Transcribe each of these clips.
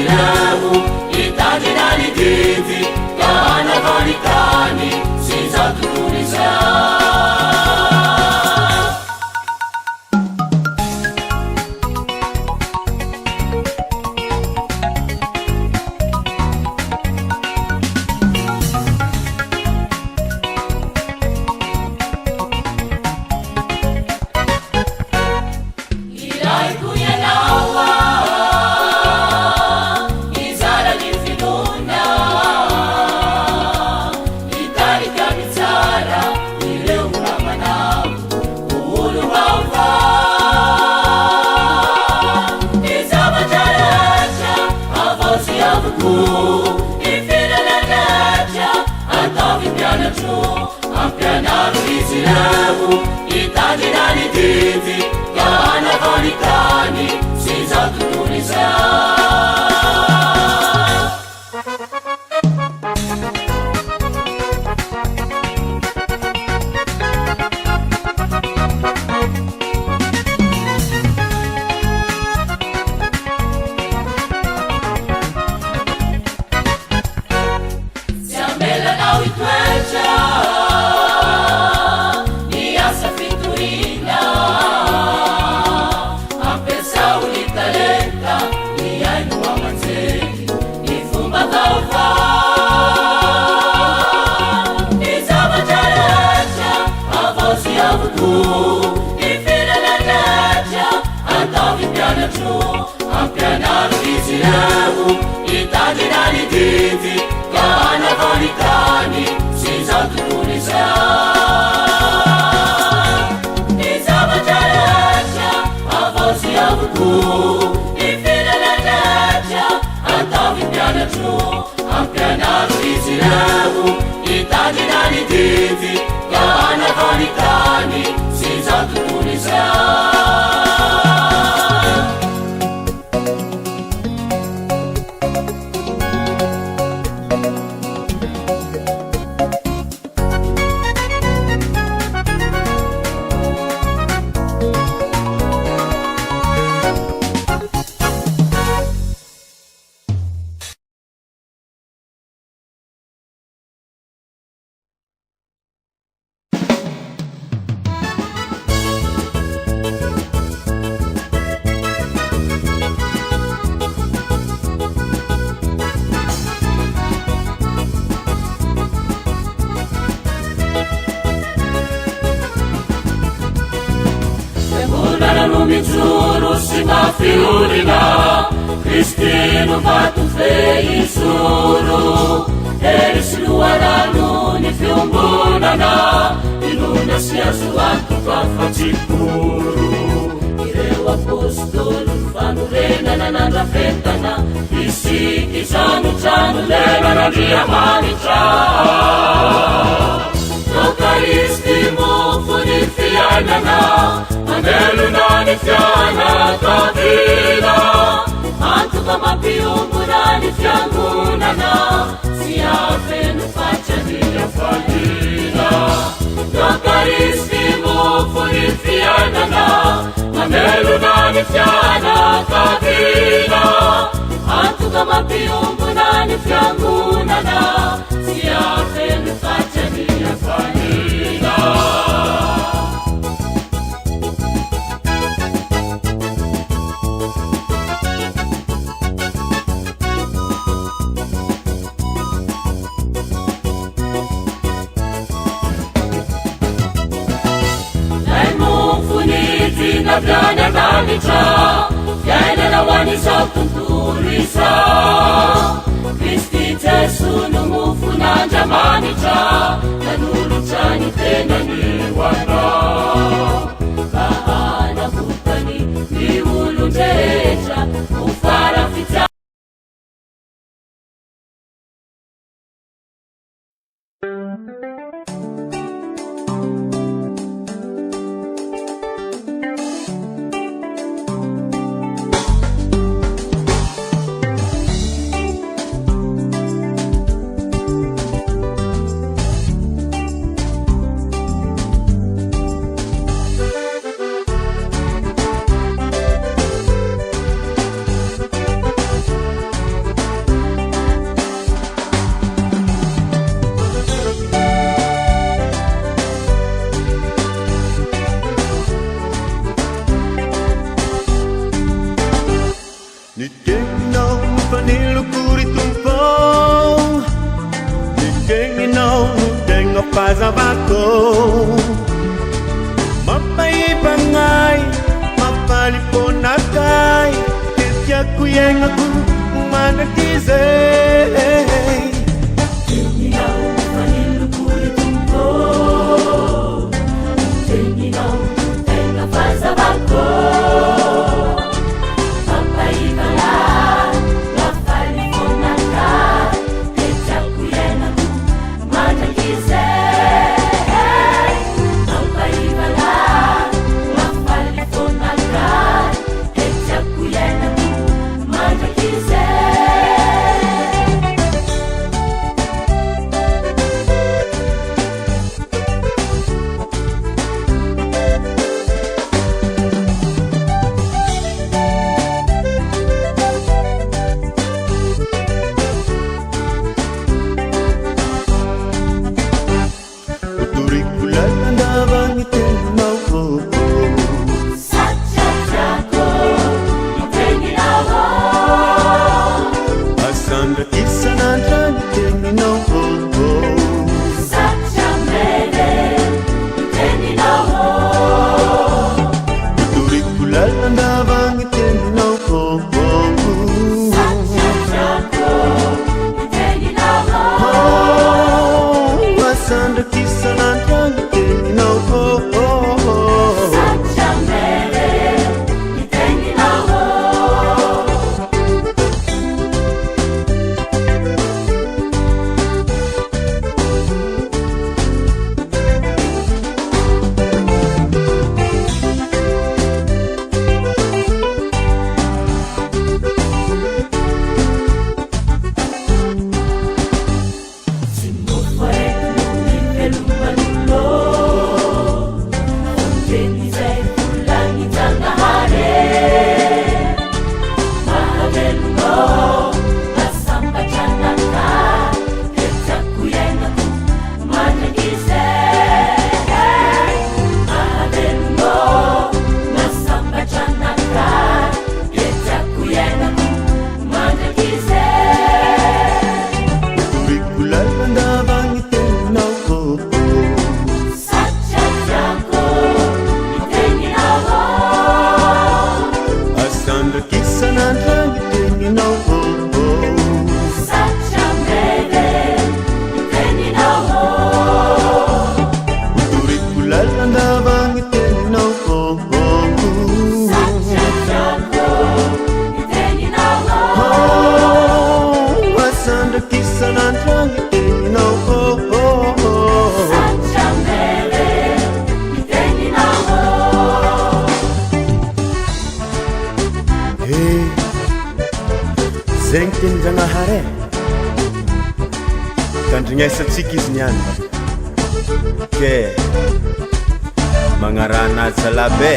irevo itadinany divy kanavalikany sy zatotoriza ampianaro izy revo itadinany divy kanavalikany sy zatotoriza ampianaro izy revo itadinany divy kanavalikany sy zatotoriza ny zavatra rehetra avaozy avoko ny firenenrehetra atao impianatro ampianaro izy revo itadinany divy kanavalikany sy zatotoriza mijoro sy mafiorina Kristino vatofey isoro erisy loharano ny fiombonana inona sy azo antoka fatsikoro ireo apôstôly fanorenana nandrafetana isiky zanotrano lelanandriamanitra Eucharisty mofo ny fiainana Mandeluna ni fiana kavila Antuka mapiombuna ni fiangunana Siafenu facha ni afadila Eucharisty mofo ni fianana Mandeluna ni fiana kavila Antuka mapiombuna ni fiangunana Siafenu facha ni afadila Navyanya nanitra Yainana wanisa tunturisa Kristi Jesu numufu nanjamanitra Nanuluchani tena ni wana Kahana hutani ni ulunjeja Ufara fita fazavako mapaibangai mapaliponakay tetiako iainako manakizay Teninao manilokolo tompo Teninao tena fazavako Mapaibanga mapaliponaka tetiako iainako manakizay Mapaibanga mapaliponaka tetiako iainako manakizay Zegny teny-Jagnahary tandrignesatsika izy niany ke magnarana zalabe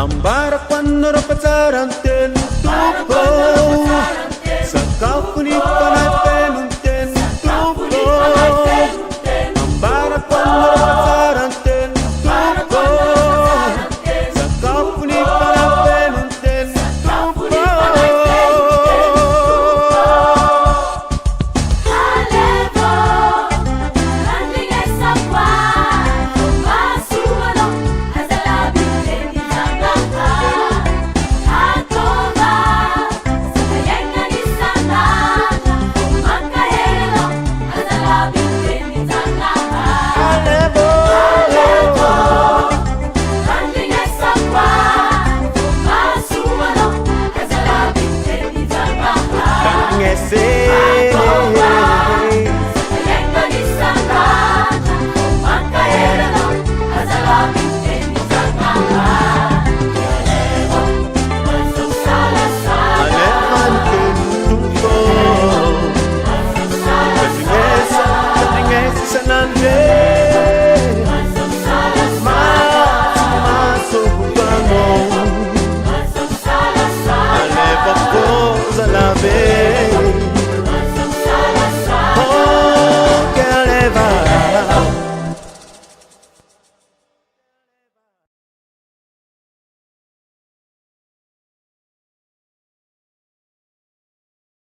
ambarako anareo fa tsara ny telo tompo